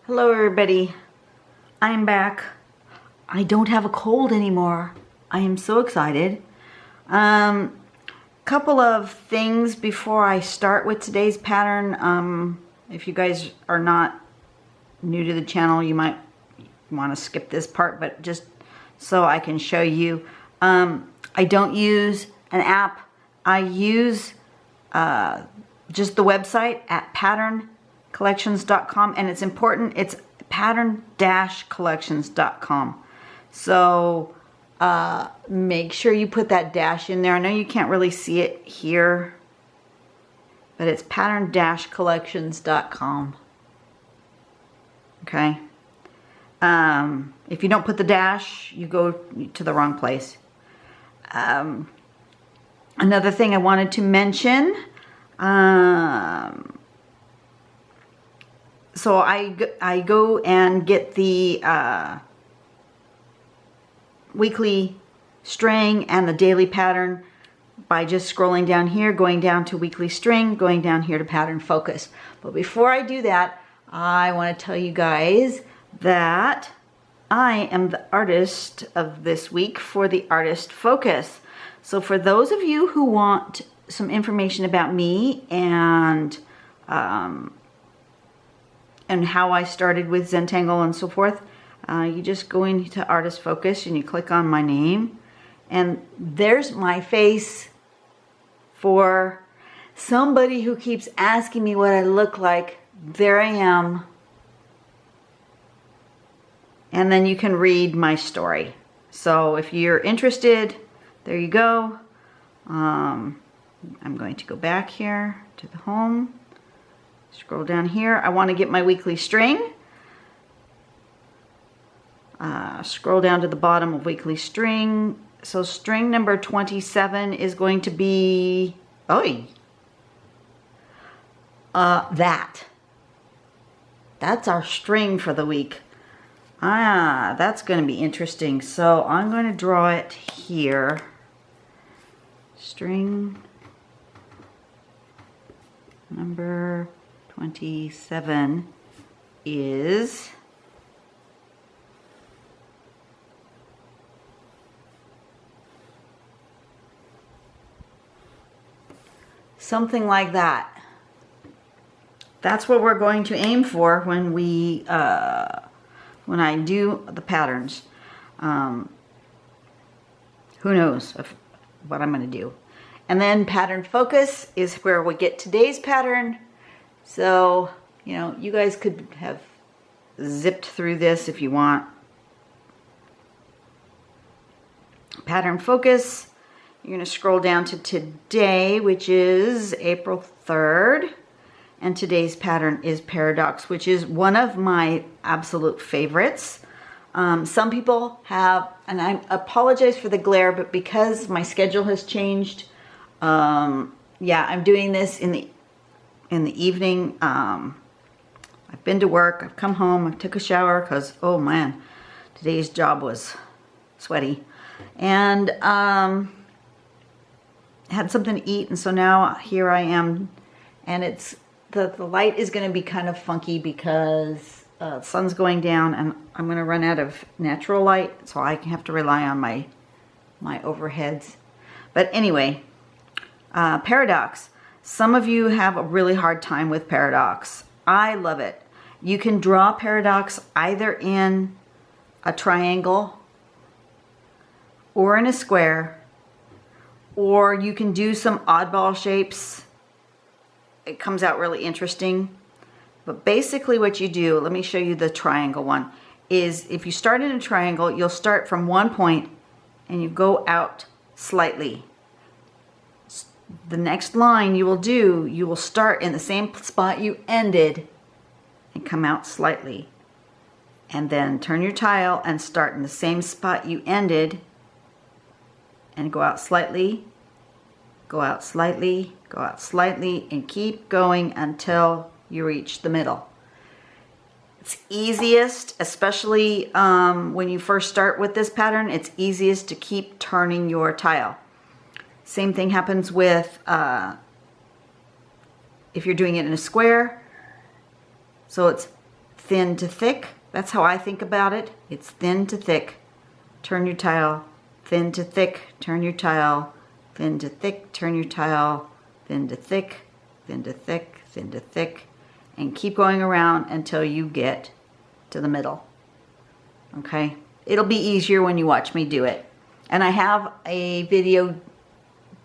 Hello everybody, I'm back. I don't have a cold anymore. I am so excited. Couple of things before I start with today's pattern. If you guys are not new to the channel, you might want to skip this part, but just so I can show you. I don't use an app. I use just the website at patterncollections.com, and it's important, it's pattern-collections.com. So make sure you put that dash in there. I know you can't really see it here, but it's pattern-collections.com. Okay. If you don't put the dash, you go to the wrong place. Another thing I wanted to mention, so I go and get the weekly string and the daily pattern by just scrolling down here, going down to weekly string, going down here to pattern focus. But before I do that, I want to tell you guys that I am the artist of this week for the artist focus. So for those of you who want some information about me and how I started with Zentangle and so forth, you just go into Artist Focus and you click on my name, and there's my face for somebody who keeps asking me what I look like. There I am. And then you can read my story. So if you're interested, there you go. I'm going to go back here to the home. Scroll down here. I want to get my weekly string. Scroll down to the bottom of weekly string. So string number 27 is going to be, that's our string for the week. That's going to be interesting. So I'm going to draw it here. String number 27 is something like that. That's what we're going to aim for when we when I do the patterns. Who knows what I'm going to do. And then pattern focus is where we get today's pattern. So, you know, you guys could have zipped through this if you want. Pattern focus, you're going to scroll down to today, which is April 3rd. And today's pattern is Paradox, which is one of my absolute favorites. Some people have, and I apologize for the glare, but because my schedule has changed, yeah, I'm doing this in the evening. I've been to work, I've come home, I took a shower because, oh man, today's job was sweaty. And had something to eat, and so now here I am, and it's the light is going to be kind of funky because the sun's going down and I'm going to run out of natural light, so I have to rely on my overheads. But anyway, Paradox. Some of you have a really hard time with Paradox. I love it. You can draw Paradox either in a triangle or in a square, or you can do some oddball shapes. It comes out really interesting. But basically what you do, let me show you the triangle one, is if you start in a triangle, you'll start from one point and you go out slightly. The next line you will do, you will start in the same spot you ended and come out slightly. And then turn your tile and start in the same spot you ended and go out slightly, go out slightly, go out slightly, and keep going until you reach the middle. It's easiest, especially when you first start with this pattern, it's easiest to keep turning your tile. Same thing happens with if you're doing it in a square. So it's thin to thick. That's how I think about it. It's thin to thick. Turn your tile, thin to thick, turn your tile, thin to thick, turn your tile, thin to thick, thin to thick, thin to thick, and keep going around until you get to the middle. Okay? It'll be easier when you watch me do it. And I have a video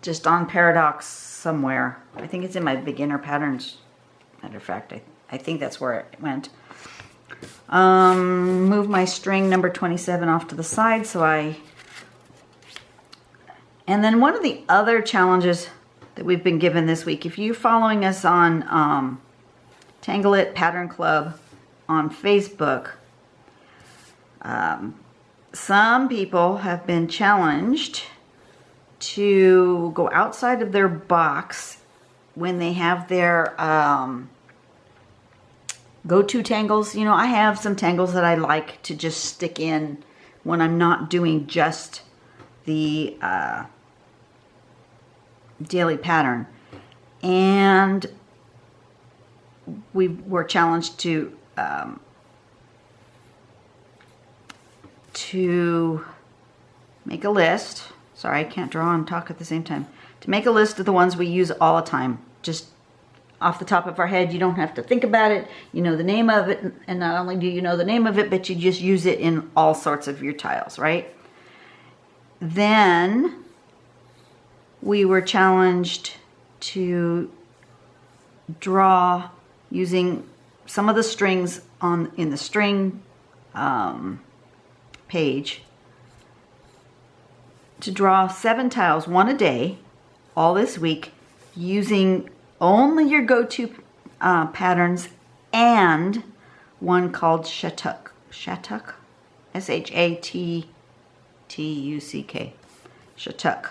just on Paradox somewhere. I think it's in my beginner patterns. Matter of fact, I think that's where it went. Move my string number 27 off to the side and then one of the other challenges that we've been given this week, if you're following us on Tangle It Pattern Club on Facebook, some people have been challenged to go outside of their box when they have their go-to tangles. You know, I have some tangles that I like to just stick in when I'm not doing just the daily pattern. And we were challenged to make a list. Sorry, I can't draw and talk at the same time. To make a list of the ones we use all the time. Just off the top of our head, you don't have to think about it. You know the name of it, and not only do you know the name of it, but you just use it in all sorts of your tiles, right? Then we were challenged to draw using some of the strings in the string page, to draw 7 tiles, 1 a day, all this week, using only your go-to patterns and one called Shatuk. Shatuk? S-H-A-T-T-U-C-K. Shatuk.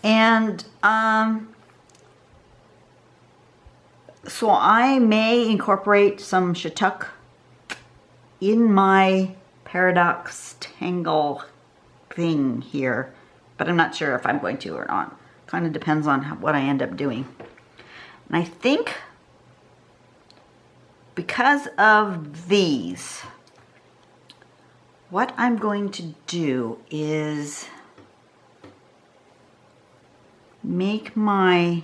And so I may incorporate some Shatuk in my Paradox Tangle thing here, but I'm not sure if I'm going to or not. Kind of depends on what I end up doing. And I think because of these, what I'm going to do is make my,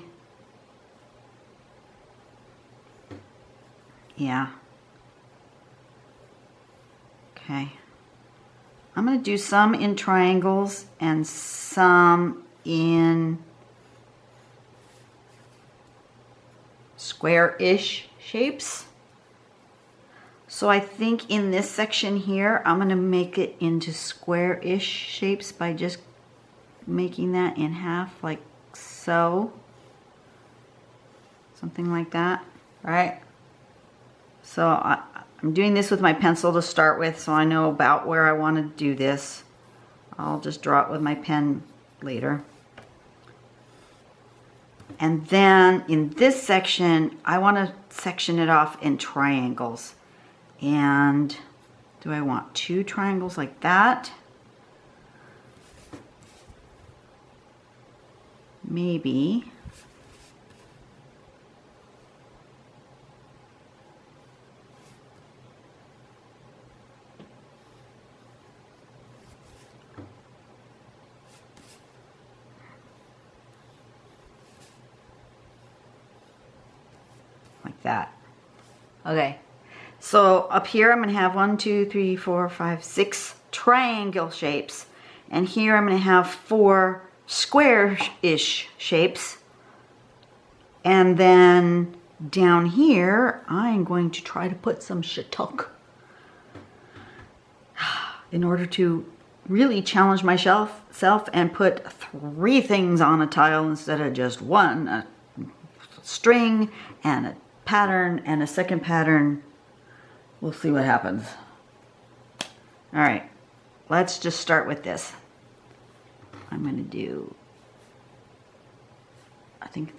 okay. I'm going to do some in triangles and some in square-ish shapes. So I think in this section here, I'm going to make it into square-ish shapes by just making that in half like so. Something like that, right? So I'm doing this with my pencil to start with, so I know about where I want to do this. I'll just draw it with my pen later. And then in this section, I want to section it off in triangles. And do I want 2 triangles like that? Maybe. Like that. Okay. So up here I'm going to have 1, 2, 3, 4, 5, 6 triangle shapes. And here I'm going to have 4 square-ish shapes. And then down here I'm going to try to put some Shatuk in order to really challenge myself and put 3 things on a tile instead of just 1. A string and a pattern and a second pattern. We'll see what happens. All right, let's just start with this. I'm going to do, I think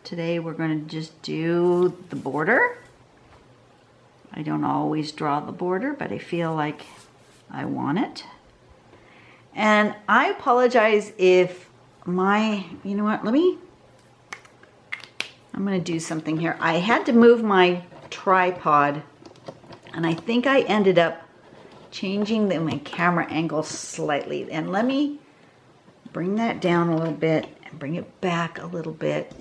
today we're going to just do the border. I don't always draw the border, but I feel like I want it. And I apologize if you know what, I'm going to do something here. I had to move my tripod And I think I ended up changing my camera angle slightly. And let me bring that down a little bit and bring it back a little bit.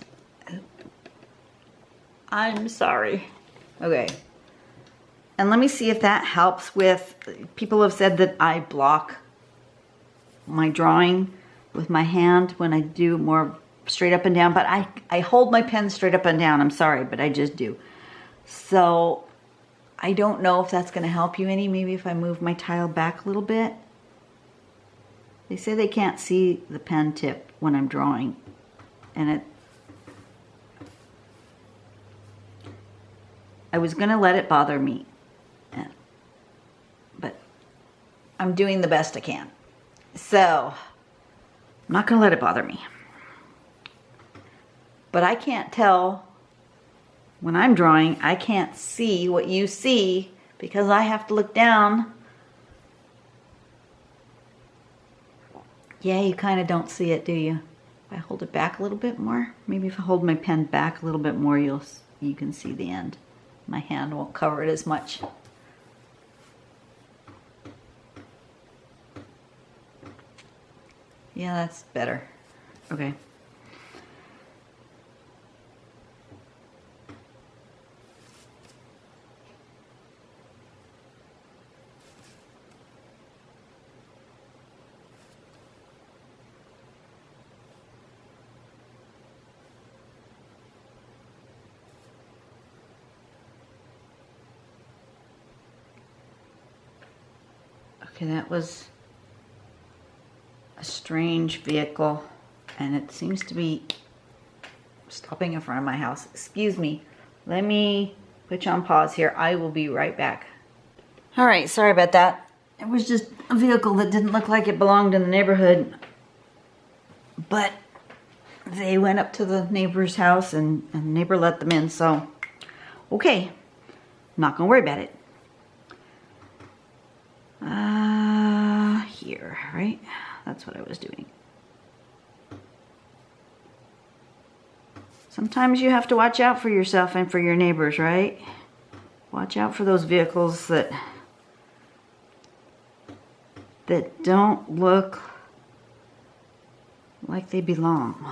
I'm sorry. Okay. And let me see if that helps with, people have said that I block my drawing with my hand when I do more straight up and down, but I hold my pen straight up and down. I'm sorry, but I just do. So I don't know if that's going to help you any. Maybe if I move my tile back a little bit. They say they can't see the pen tip when I'm drawing, and I was going to let it bother me, but I'm doing the best I can. So I'm not going to let it bother me. But I can't tell when I'm drawing. I can't see what you see because I have to look down. Yeah, you kind of don't see it, do you? If I hold it back a little bit more, maybe if I hold my pen back a little bit more, you can see the end. My hand won't cover it as much. Yeah, that's better. Okay. Okay, that was a strange vehicle, and it seems to be stopping in front of my house. Excuse me. Let me put you on pause here. I will be right back. All right, sorry about that. It was just a vehicle that didn't look like it belonged in the neighborhood, but they went up to the neighbor's house and the neighbor let them in, so okay. I'm not gonna worry about it. Here, right? That's what I was doing. Sometimes you have to watch out for yourself and for your neighbors, right? Watch out for those vehicles that don't look like they belong.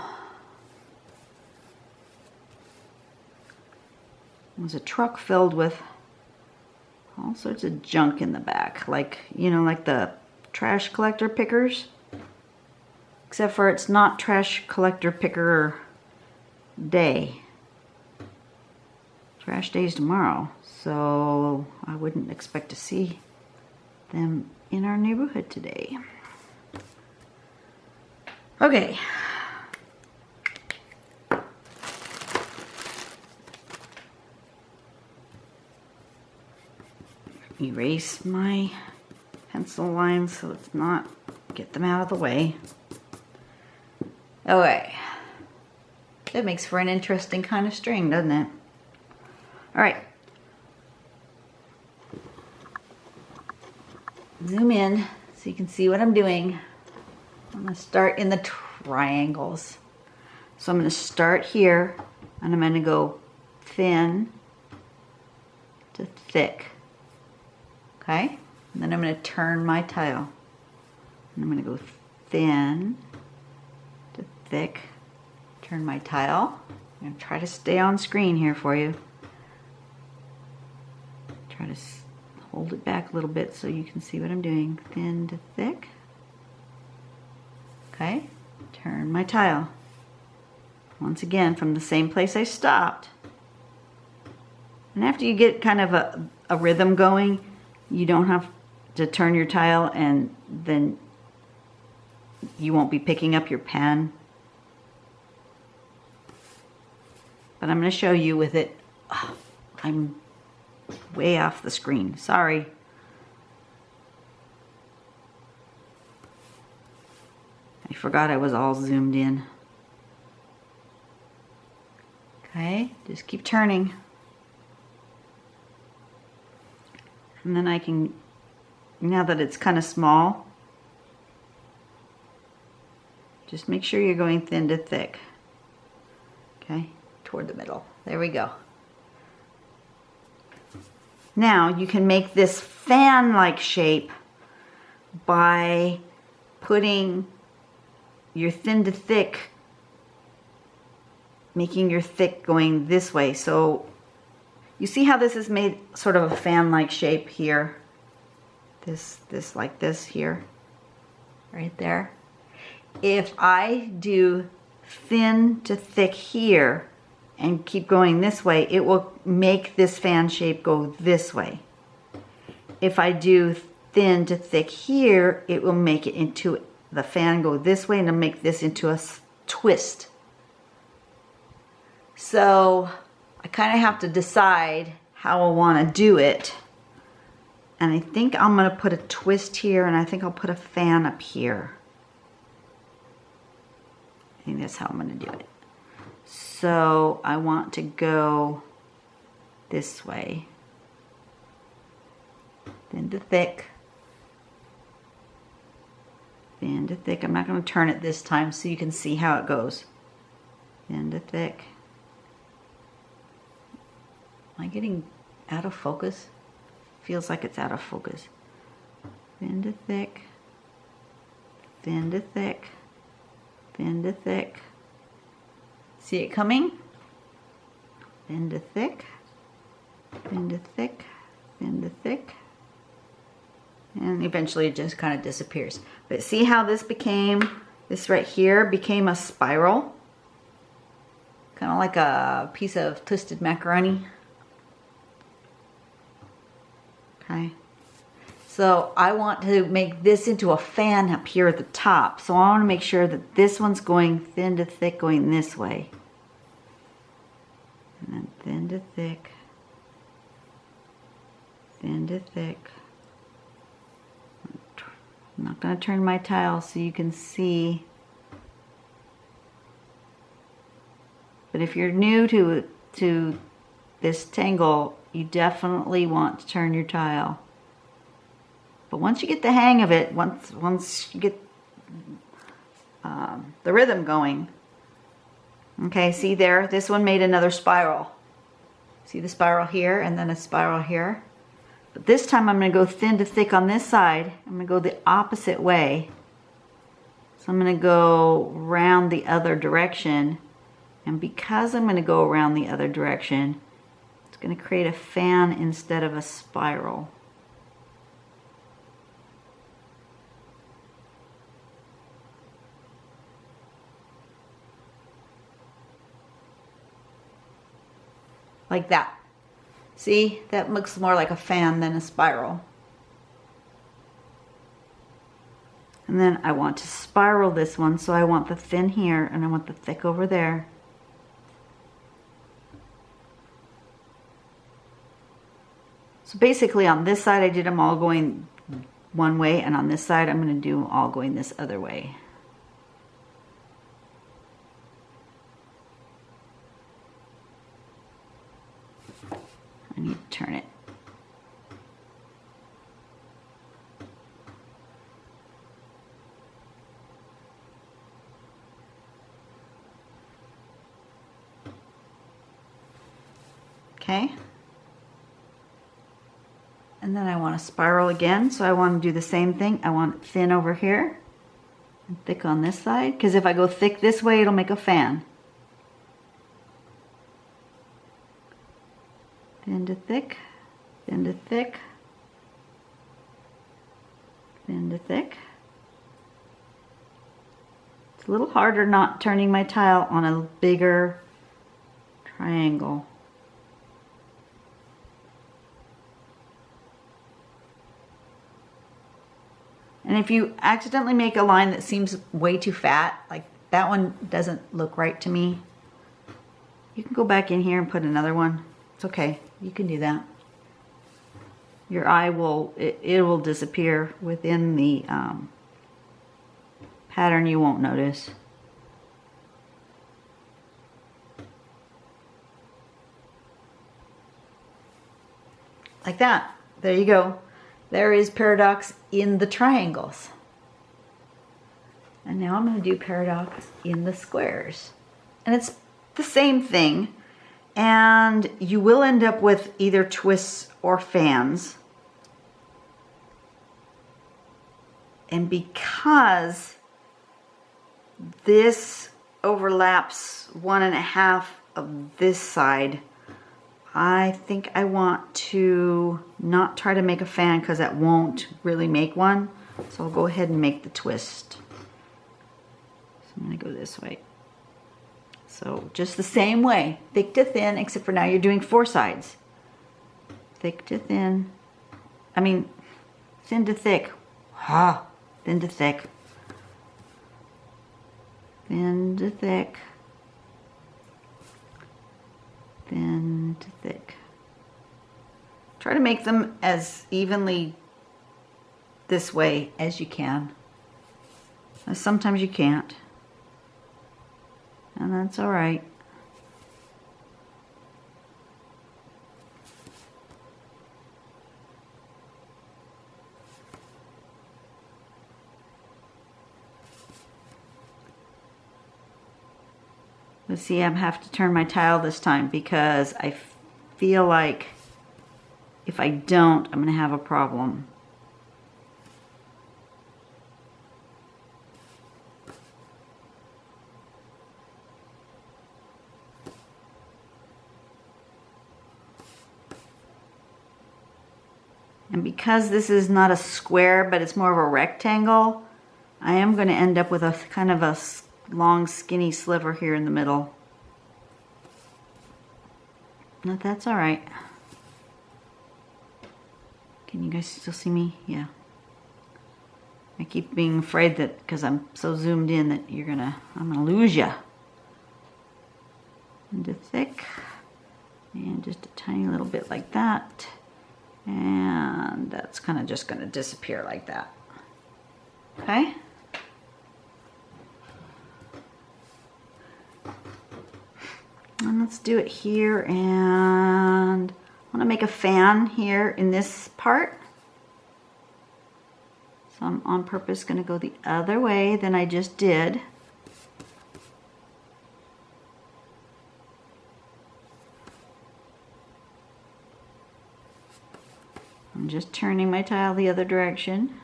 There's a truck filled with all sorts of junk in the back, like, you know, like the trash collector pickers, except for it's not trash collector picker day. Trash day's tomorrow, so I wouldn't expect to see them in our neighborhood today. Okay. Erase my pencil lines so it's not, get them out of the way. Okay. That makes for an interesting kind of string, doesn't it? All right. Zoom in so you can see what I'm doing. I'm going to start in the triangles. So I'm going to start here and I'm going to go thin to thick. Okay? And then I'm going to turn my tile. And I'm going to go thin to thick. Turn my tile. I'm going to try to stay on screen here for you. Try to hold it back a little bit so you can see what I'm doing. Thin to thick. Okay? Turn my tile. Once again, from the same place I stopped. And after you get kind of a rhythm going, you don't have to turn your tile and then you won't be picking up your pen. But I'm going to show you with it. Oh, I'm way off the screen. Sorry. I forgot I was all zoomed in. Okay, just keep turning. And then I can, now that it's kind of small, just make sure you're going thin to thick. Okay, toward the middle. There we go. Now you can make this fan-like shape by putting your thin to thick, making your thick going this way. So you see how this is made sort of a fan-like shape here? This like this here, right there. If I do thin to thick here and keep going this way, it will make this fan shape go this way. If I do thin to thick here, it will make it into the fan go this way and it'll make this into a twist. So I kind of have to decide how I want to do it. And I think I'm going to put a twist here, and I think I'll put a fan up here. I think that's how I'm going to do it. So I want to go this way. Thin to thick. Thin to thick. I'm not going to turn it this time so you can see how it goes. Thin to thick. Am I getting out of focus? Feels like it's out of focus. Thin to thick. Thin to thick. Thin to thick. See it coming? Thin to thick. Thin to thick. Thin to thick. And eventually it just kind of disappears. But see how this became, this right here became a spiral? Kind of like a piece of twisted macaroni. Okay. So I want to make this into a fan up here at the top. So I want to make sure that this one's going thin to thick going this way. And then thin to thick. Thin to thick. I'm not going to turn my tile so you can see. But if you're new to this tangle, you definitely want to turn your tile. But once you get the hang of it, once you get the rhythm going. Okay, see there, this one made another spiral. See the spiral here and then a spiral here? But this time I'm going to go thin to thick on this side. I'm going to go the opposite way. So I'm going to go around the other direction. And because I'm going to go around the other direction, it's going to create a fan instead of a spiral. Like that. See, that looks more like a fan than a spiral. And then I want to spiral this one, so I want the thin here and I want the thick over there. So basically on this side I did them all going one way, and on this side I'm going to do them all going this other way. I need to turn it. Okay. And then I want to spiral again, so I want to do the same thing. I want thin over here and thick on this side, because if I go thick this way, it'll make a fan. Thin to thick, thin to thick, thin to thick. It's a little harder not turning my tile on a bigger triangle. And if you accidentally make a line that seems way too fat, like that one doesn't look right to me, you can go back in here and put another one. It's okay, you can do that. Your eye will, it will disappear within the pattern. You won't notice. Like that. There you go. There is paradox in the triangles. And now I'm going to do paradox in the squares. And it's the same thing. And you will end up with either twists or fans. And because this overlaps 1.5 of this side, I think I want to not try to make a fan because that won't really make one. So I'll go ahead and make the twist. So I'm going to go this way. So just the same way, thick to thin, except for now you're doing 4 sides. Thick to thin. I mean, thin to thick. Ah, thin to thick. Thin to thick. Thin to thick. Try to make them as evenly this way as you can. Sometimes you can't. And that's all right. But see, I have to turn my tile this time because I feel like if I don't, I'm going to have a problem. And because this is not a square, but it's more of a rectangle, I am going to end up with a kind of a long skinny sliver here in the middle. But that's all right. Can you guys still see me? Yeah. I keep being afraid that because I'm so zoomed in that I'm gonna lose you. Into thick, and just a tiny little bit like that. And that's kind of just going to disappear like that. Okay? And let's do it here, and I want to make a fan here in this part. So I'm on purpose going to go the other way than I just did. I'm just turning my tile the other direction.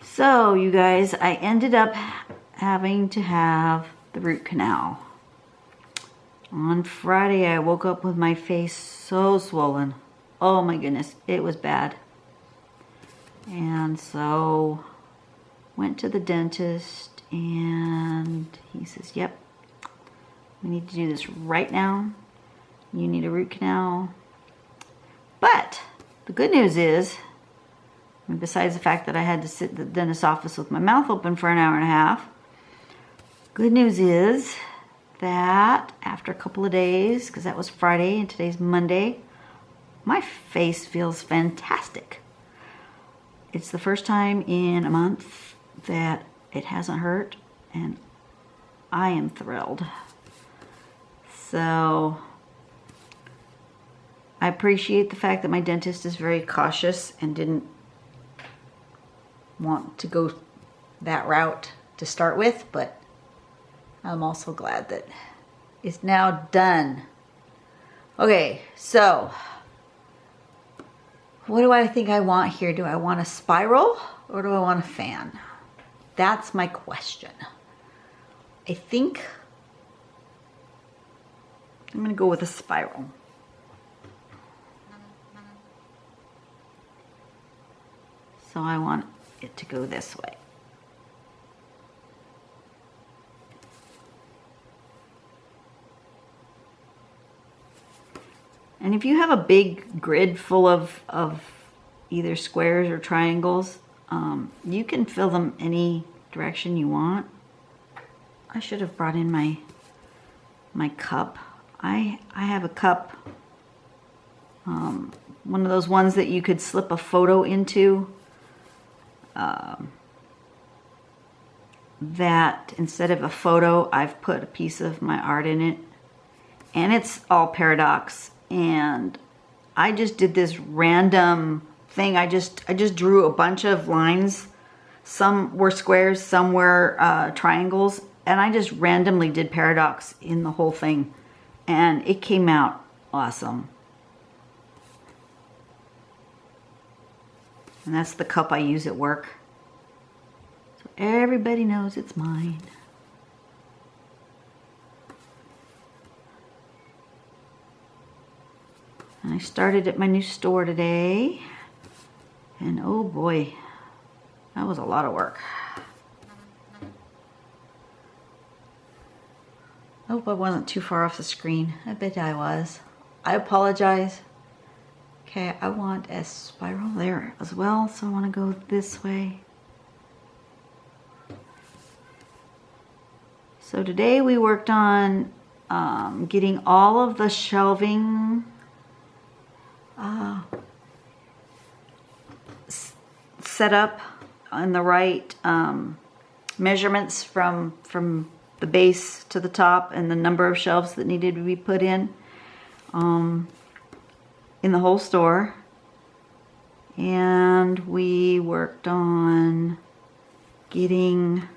So you guys, I ended up having to have the root canal. On Friday, I woke up with my face so swollen. Oh my goodness, it was bad. And so went to the dentist, and he says, yep, we need to do this right now. You need a root canal. But the good news is, besides the fact that I had to sit in the dentist's office with my mouth open for an hour and a half, good news is that after a couple of days, because that was Friday and today's Monday, my face feels fantastic. It's the first time in a month that it hasn't hurt, and I am thrilled. So I appreciate the fact that my dentist is very cautious and didn't want to go that route to start with, but I'm also glad that it's now done. Okay, so what do I think I want here? Do I want a spiral or do I want a fan? That's my question. I think I'm going to go with a spiral. So I want it to go this way. And if you have a big grid full of either squares or triangles, you can fill them any direction you want. I should have brought in my cup. I have a cup, one of those ones that you could slip a photo into, that instead of a photo, I've put a piece of my art in it. And it's all paradox. And I just did this random thing, I just drew a bunch of lines. Some were squares, some were triangles, and I just randomly did paradox in the whole thing, and it came out awesome. And that's the cup I use at work, so everybody knows it's mine. And I started at my new store today, and oh boy, that was a lot of work. I hope I wasn't too far off the screen. I bet I was. I apologize. Okay, I want a spiral there as well, so I want to go this way. So today we worked on getting all of the shelving set up on the right measurements from the base to the top, and the number of shelves that needed to be put in the whole store. And we worked on getting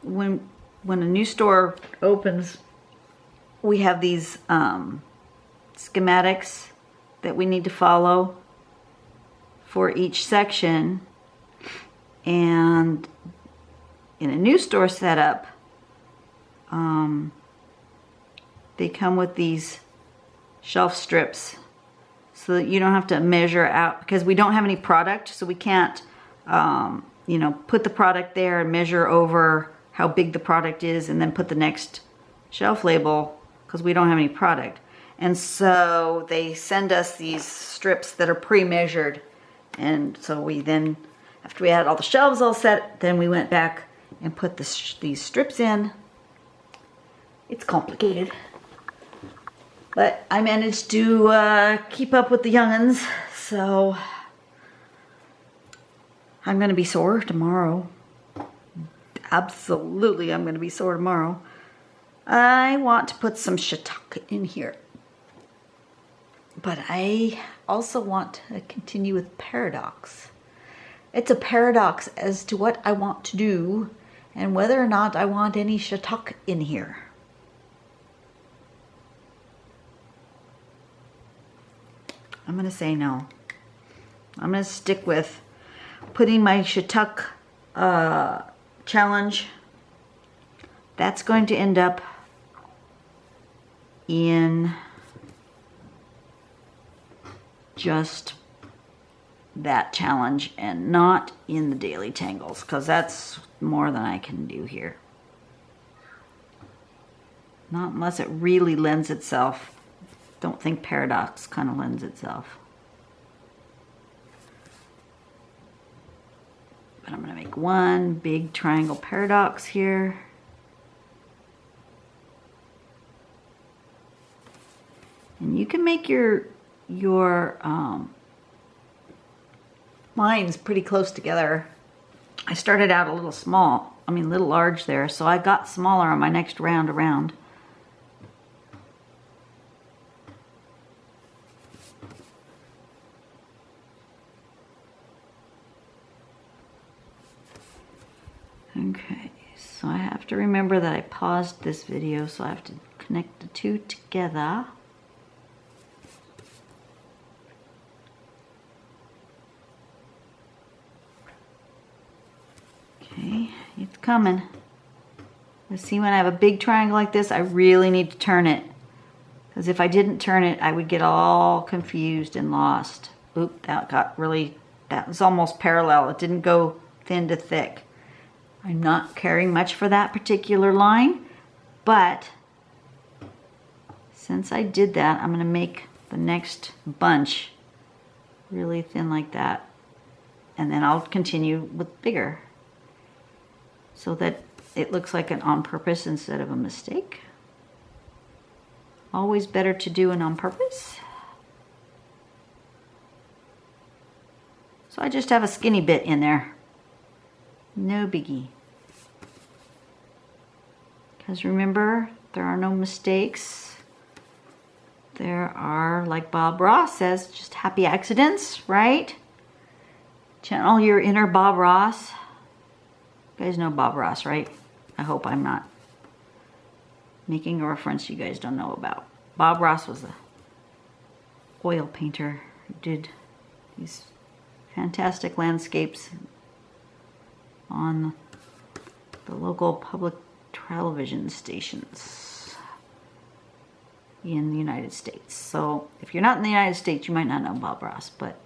when a new store opens, we have these schematics that we need to follow for each section. And in a new store setup, they come with these shelf strips so that you don't have to measure out, because we don't have any product, so we can't you know, put the product there and measure over how big the product is and then put the next shelf label, because we don't have any product. And so they send us these strips that are pre-measured, and so we then, after we had all the shelves all set, then we went back and put these strips in. It's complicated, but I managed to keep up with the young'uns, so I'm going to be sore tomorrow. Absolutely, I'm going to be sore tomorrow. I want to put some shiitake in here, but I also want to continue with paradox. It's a paradox as to what I want to do and whether or not I want any shiitake in here. I'm going to say no. I'm going to stick with putting my shiitake challenge. That's going to end up in just that challenge and not in the daily tangles, because that's more than I can do here. Not unless it really lends itself. Don't think paradox kind of lends itself. But I'm going to make one big triangle paradox here. And you can make your lines pretty close together. I started out a little large there, so I got smaller on my next round around. Okay, so I have to remember that I paused this video, so I have to connect the two together. Okay, it's coming. Let's see, when I have a big triangle like this, I really need to turn it, because if I didn't turn it, I would get all confused and lost. Oop, that was almost parallel. It didn't go thin to thick. I'm not caring much for that particular line, but since I did that, I'm going to make the next bunch really thin like that, and then I'll continue with bigger so that it looks like an on purpose instead of a mistake. Always better to do an on purpose. So I just have a skinny bit in there. No biggie. Because remember, there are no mistakes there are, like Bob Ross says, just happy accidents, right? Channel your inner Bob Ross. You guys know Bob Ross, right? I hope I'm not making a reference you guys don't know about. Bob Ross was a oil painter who did these fantastic landscapes on the local public television stations in the United States. So if you're not in the United States, you might not know Bob Ross, but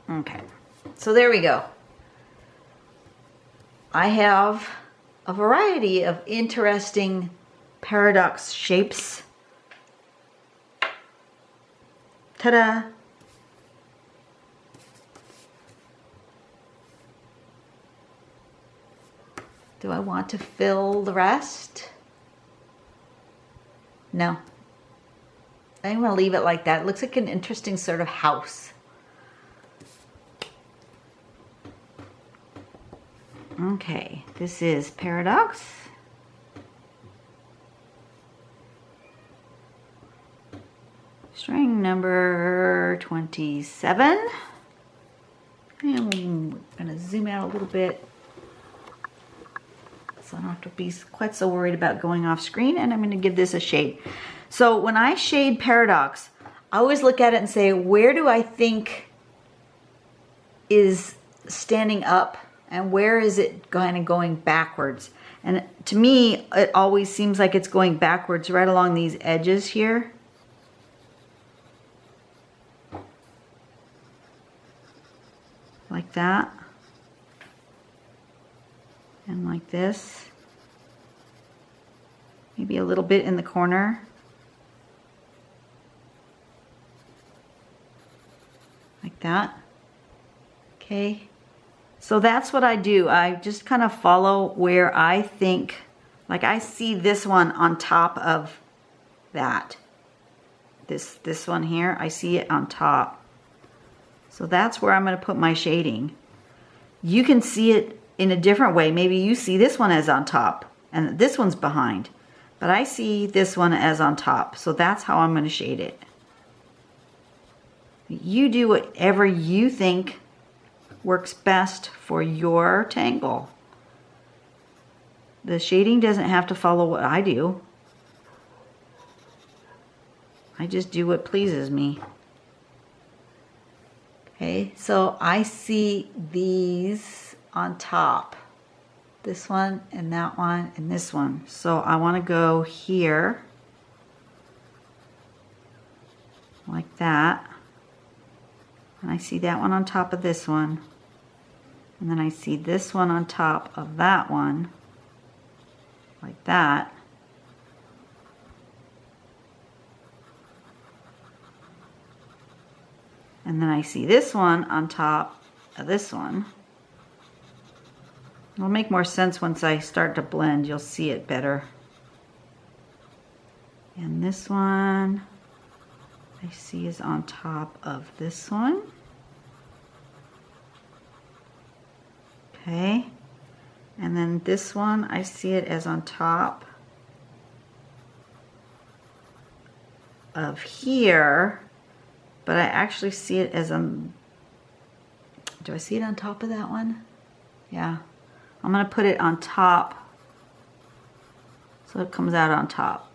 okay. So there we go. I have a variety of interesting paradox shapes. Ta-da! Do I want to fill the rest? No. I'm going to leave it like that. It looks like an interesting sort of house. Okay, this is Paradox. String number 27. And we're going to zoom out a little bit so I don't have to be quite so worried about going off screen. And I'm going to give this a shade. So when I shade Paradox, I always look at it and say, where do I think is standing up and where is it kind of going backwards? And to me, it always seems like it's going backwards right along these edges here. Like that. And like this. Maybe a little bit in the corner. Like that. Okay. So that's what I do. I just kind of follow where I think, like I see this one on top of that. This one here, I see it on top. So that's where I'm going to put my shading. You can see it in a different way. Maybe you see this one as on top and this one's behind. But I see this one as on top. So that's how I'm going to shade it. You do whatever you think works best for your tangle. The shading doesn't have to follow what I do. I just do what pleases me. Okay, so I see these on top. This one and that one and this one. So I want to go here like that. And I see that one on top of this one. And then I see this one on top of that one, like that. And then I see this one on top of this one. It'll make more sense once I start to blend. You'll see it better. And this one I see is on top of this one. Okay, and then this one, I see it as on top of here, but I actually see it as do I see it on top of that one? Yeah, I'm gonna put it on top so it comes out on top.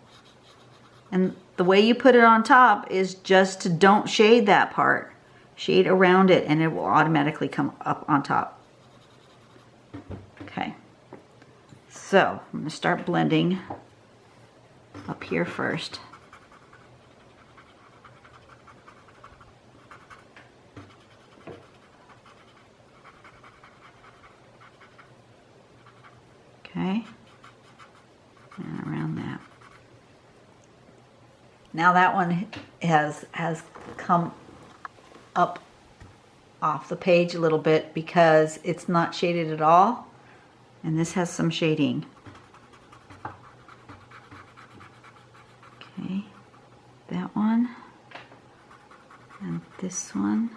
And the way you put it on top is just to don't shade that part. Shade around it and it will automatically come up on top. Okay, so I'm going to start blending up here first. Okay, and around that. Now that one has come up off the page a little bit because it's not shaded at all. And this has some shading. Okay, that one, and this one,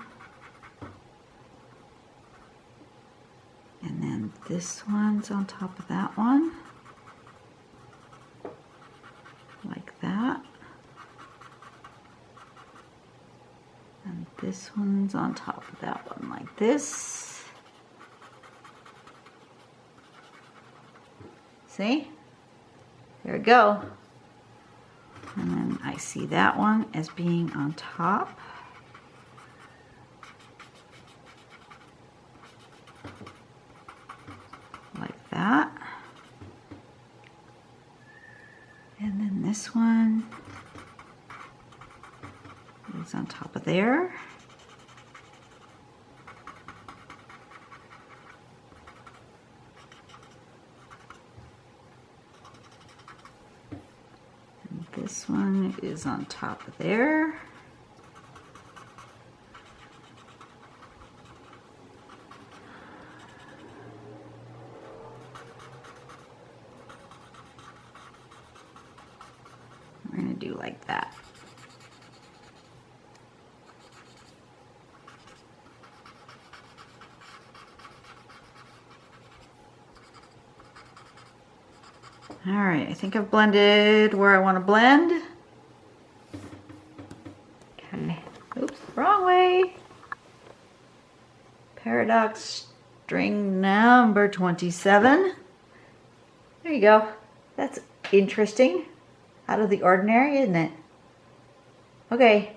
and then this one's on top of that one, like this one's on top of that one like this. See? There we go. And then I see that one as being on top. Like that. And then this one is on top of there. And this one is on top of there. We're going to do like that. All right, I think I've blended where I want to blend. Okay, oops, wrong way. Paradox string number 27. There you go. That's interesting. Out of the ordinary, isn't it? Okay,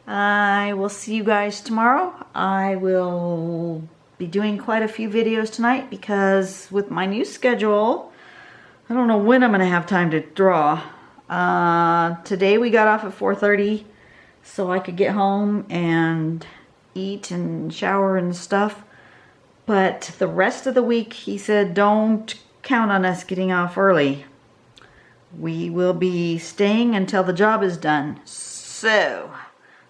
I will see you guys tomorrow. I will be doing quite a few videos tonight because with my new schedule, I don't know when I'm going to have time to draw. Today we got off at 4:30 so I could get home and eat and shower and stuff. But the rest of the week, he said, don't count on us getting off early. We will be staying until the job is done. So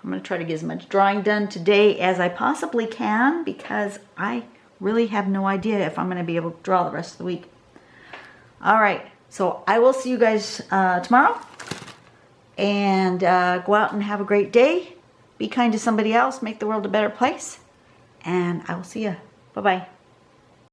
I'm going to try to get as much drawing done today as I possibly can because I really have no idea if I'm going to be able to draw the rest of the week. All right, so I will see you guys tomorrow, and go out and have a great day. Be kind to somebody else, make the world a better place, and I will see you. Bye-bye.